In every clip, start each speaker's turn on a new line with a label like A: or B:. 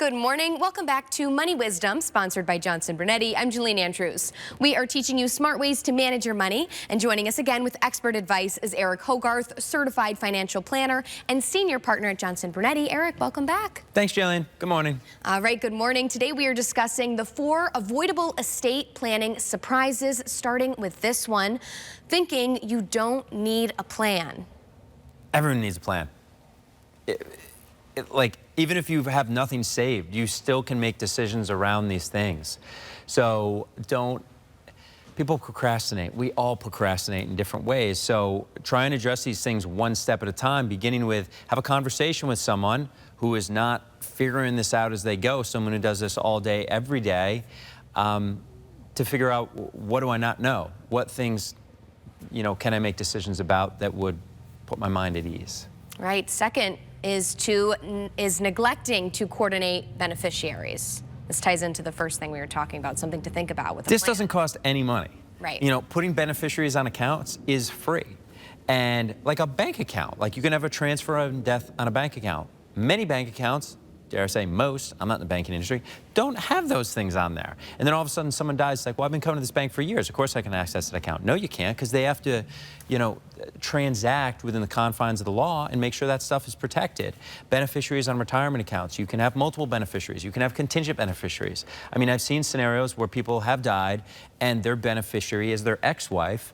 A: Good morning. Welcome back to Money Wisdom, sponsored by Johnson Brunetti. I'm Julian Andrews. We are teaching you smart ways to manage your money. And joining us again with expert advice is Eric Hogarth, certified financial planner and senior partner at Johnson Brunetti. Eric, welcome back.
B: Thanks, Julian. Good morning.
A: All right, good morning. Today we are discussing the 4 avoidable estate planning surprises, starting with this one, thinking you don't need a plan.
B: Everyone needs a plan. Like, even if you have nothing saved, you still can make decisions around these things. So people procrastinate. We all procrastinate in different ways. So try and address these things one step at a time, beginning with have a conversation with someone who is not figuring this out as they go, someone who does this all day, every day, to figure out what do I not know? What things, can I make decisions about that would put my mind at ease?
A: Right. Second is neglecting to coordinate beneficiaries. This ties into the first thing we were talking about, something to think about with a
B: This
A: plan.
B: doesn't cost any money.
A: Right.
B: Putting beneficiaries on accounts is free. And like a bank account, like you can have a transfer of death on a bank account. Many bank accounts, dare I say most, I'm not in the banking industry, don't have those things on there. And then all of a sudden someone dies, it's like, well, I've been coming to this bank for years. Of course I can access that account. No, you can't, because they have to, transact within the confines of the law and make sure that stuff is protected. Beneficiaries on retirement accounts, you can have multiple beneficiaries. You can have contingent beneficiaries. I mean, I've seen scenarios where people have died and their beneficiary is their ex-wife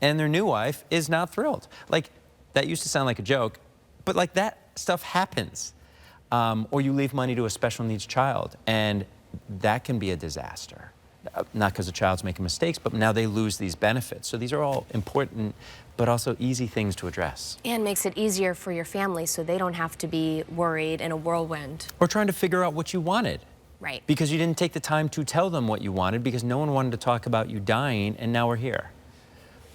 B: and their new wife is not thrilled. Like, that used to sound like a joke, but like that stuff happens. Or you leave money to a special needs child, and that can be a disaster. Not because the child's making mistakes, but now they lose these benefits. So these are all important, but also easy things to address.
A: And makes it easier for your family so they don't have to be worried in a whirlwind.
B: Or trying to figure out what you wanted.
A: Right.
B: Because you didn't take the time to tell them what you wanted because no one wanted to talk about you dying, and now we're here.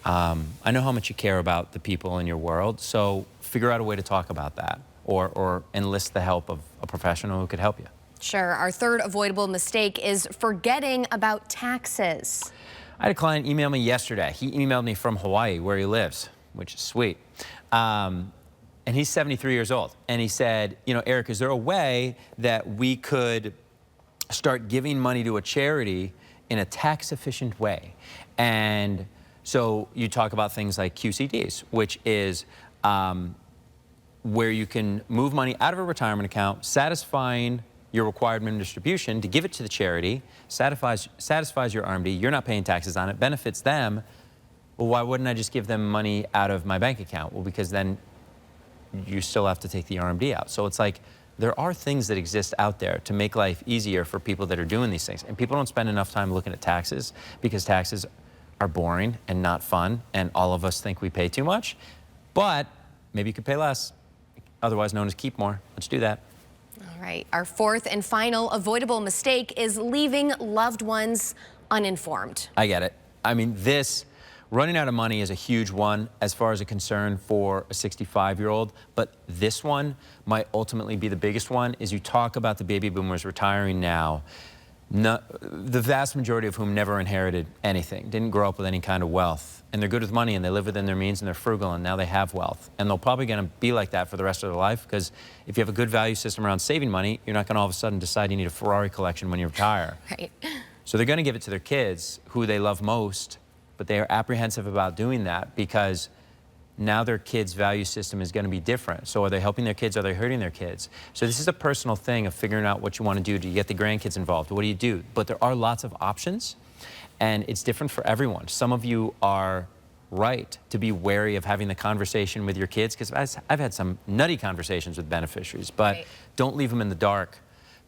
B: I know how much you care about the people in your world, so figure out a way to talk about that. Or enlist the help of a professional who could help you.
A: Sure. Our third avoidable mistake is forgetting about taxes.
B: I had a client email me yesterday. He emailed me from Hawaii, where he lives, which is sweet. And he's 73 years old. And he said, Eric, is there a way that we could start giving money to a charity in a tax-efficient way? And so you talk about things like QCDs, which is where you can move money out of a retirement account, satisfying your required minimum distribution to give it to the charity, satisfies your RMD, you're not paying taxes on it, benefits them. Well, why wouldn't I just give them money out of my bank account? Well, because then you still have to take the RMD out. So it's like, there are things that exist out there to make life easier for people that are doing these things. And people don't spend enough time looking at taxes because taxes are boring and not fun, and all of us think we pay too much. But maybe you could pay less, otherwise known as keep more. Let's do that.
A: All right. Our fourth and final avoidable mistake is leaving loved ones uninformed.
B: I get it. I mean, running out of money is a huge one as far as a concern for a 65-year-old, but this one might ultimately be the biggest one. Is you talk about the baby boomers retiring now, the vast majority of whom never inherited anything, didn't grow up with any kind of wealth, and they're good with money and they live within their means and they're frugal, and now they have wealth. And they're probably going to be like that for the rest of their life, because if you have a good value system around saving money, you're not going to all of a sudden decide you need a Ferrari collection when you retire.
A: Right.
B: So they're going to give it to their kids, who they love most, but they are apprehensive about doing that because now their kids' value system is going to be different. So are they helping their kids? Are they hurting their kids? So this is a personal thing of figuring out what you want to do. Do you get the grandkids involved? What do you do? But there are lots of options, and it's different for everyone. Some of you are right to be wary of having the conversation with your kids, because I've had some nutty conversations with beneficiaries, but right. Don't leave them in the dark,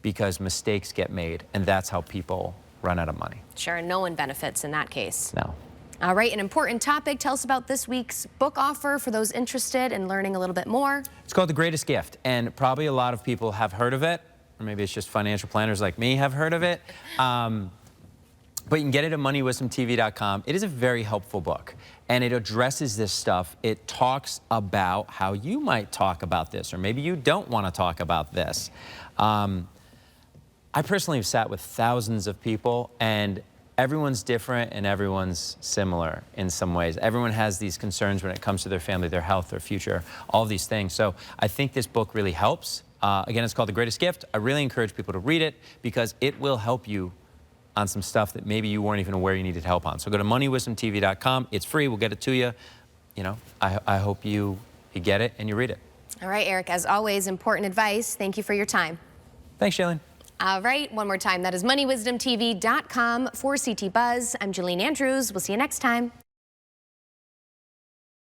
B: because mistakes get made, and that's how people run out of money.
A: Sure, and no one benefits in that case.
B: No.
A: All right, an important topic. Tell us about this week's book offer for those interested in learning a little bit more. It's
B: called The Greatest Gift, and probably a lot of people have heard of it, or maybe it's just financial planners like me have heard of it. But you can get it at moneywisdomtv.com. It is a very helpful book, and it addresses this stuff. It talks about how you might talk about this, or maybe you don't want to talk about this. I personally have sat with thousands of people, and everyone's different and everyone's similar in some ways. Everyone has these concerns when it comes to their family, their health, their future, all these things. So I think this book really helps. Again, it's called The Greatest Gift. I really encourage people to read it because it will help you on some stuff that maybe you weren't even aware you needed help on. So go to moneywisdomtv.com. It's free. We'll get it to you. You know, I hope you get it and you read it.
A: All right, Eric, as always, important advice. Thank you for your time.
B: Thanks, Shailene.
A: All right, one more time. That is moneywisdomtv.com for CT Buzz. I'm Jillian Andrews. We'll see you next time.